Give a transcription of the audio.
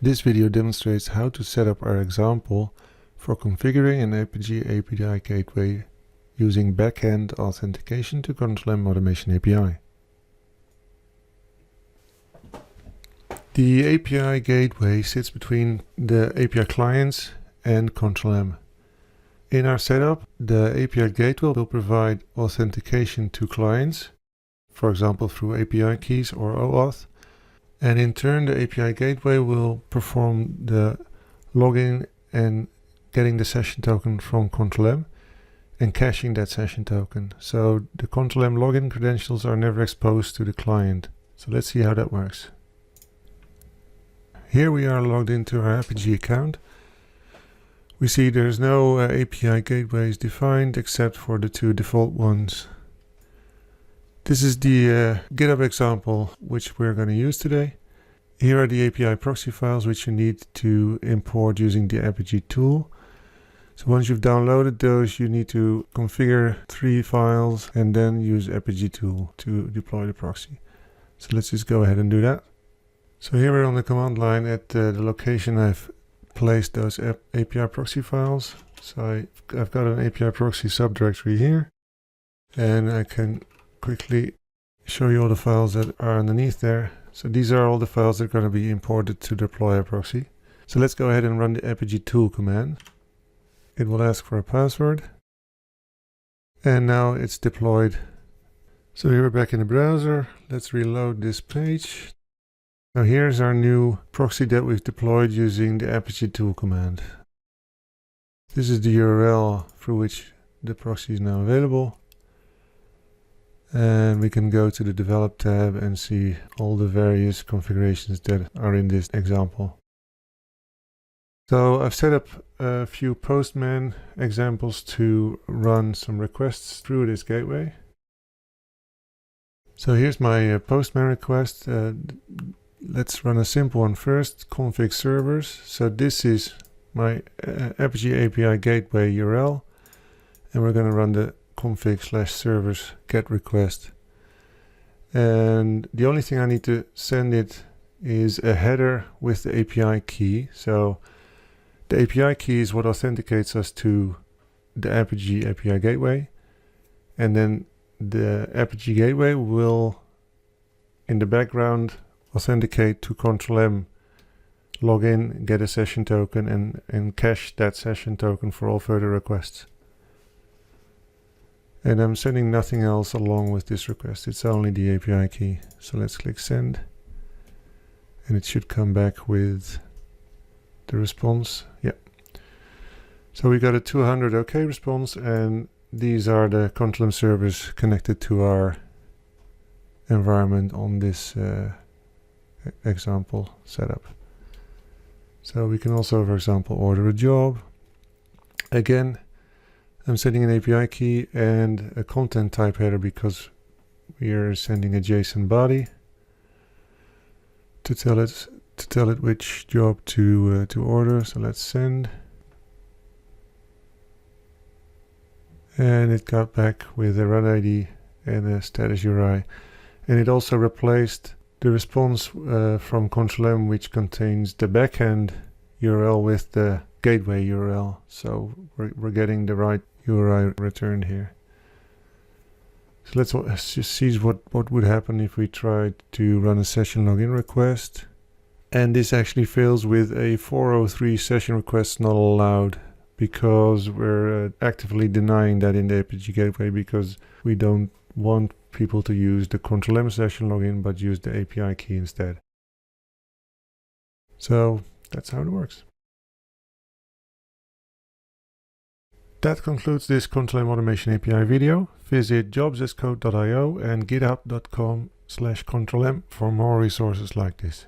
This video demonstrates how to set up our example for configuring an Apigee API Gateway using backend authentication to Control-M Automation API. The API Gateway sits between the API clients and Control-M. In our setup, the API Gateway will provide authentication to clients, for example through API keys or OAuth. And in turn, the API Gateway will perform the login and getting the session token from Control-M and caching that session token. So the Control-M login credentials are never exposed to the client. So let's see how that works. Here we are logged into our Apigee account. We see there's no API gateways defined except for the two default ones. This is the GitHub example which we're going to use today. Here are the API proxy files which you need to import using the Apigee tool. So once you've downloaded those, you need to configure 3 files and then use Apigee tool to deploy the proxy. So let's just go ahead and do that. So here we're on the command line at the location I've placed those API proxy files. So I've got an API proxy subdirectory here, and I can quickly show you all the files that are underneath there. So these are all the files that are going to be imported to deploy a proxy. So let's go ahead and run the Apigee tool command. It will ask for a password. And now it's deployed. So here we're back in the browser. Let's reload this page. Now here's our new proxy that we've deployed using the Apigee tool command. This is the URL through which the proxy is now available. And we can go to the Develop tab and see all the various configurations that are in this example. So I've set up a few Postman examples to run some requests through this gateway. So here's my Postman request. Let's run a simple one first, config servers. So this is my Apigee API Gateway URL, and we're going to run the config/servers get request. And the only thing I need to send it is a header with the API key. So the API key is what authenticates us to the Apigee API Gateway. And then the Apigee Gateway will, in the background, authenticate to Control-M, log in, get a session token, and cache that session token for all further requests. And I'm sending nothing else along with this request. It's only the API key. So let's click send. And it should come back with the response. Yep. So we got a 200 OK response, and these are the Control-M servers connected to our environment on this example setup. So we can also, for example, order a job. Again, I'm sending an API key and a content type header because we are sending a JSON body to tell it which job to order. So let's send, and it got back with a run ID and a status URI, and it also replaced the response from Control-M, which contains the backend URL with the gateway URL. So we're getting the right URI returned here. So let's just see what would happen if we tried to run a session login request. And this actually fails with a 403 session request not allowed, because we're actively denying that in the Apigee Gateway, because we don't want people to use the Control-M session login but use the API key instead. So that's how it works. That concludes this Control-M Automation API video. Visit jobs.code.io and github.com/control-m for more resources like this.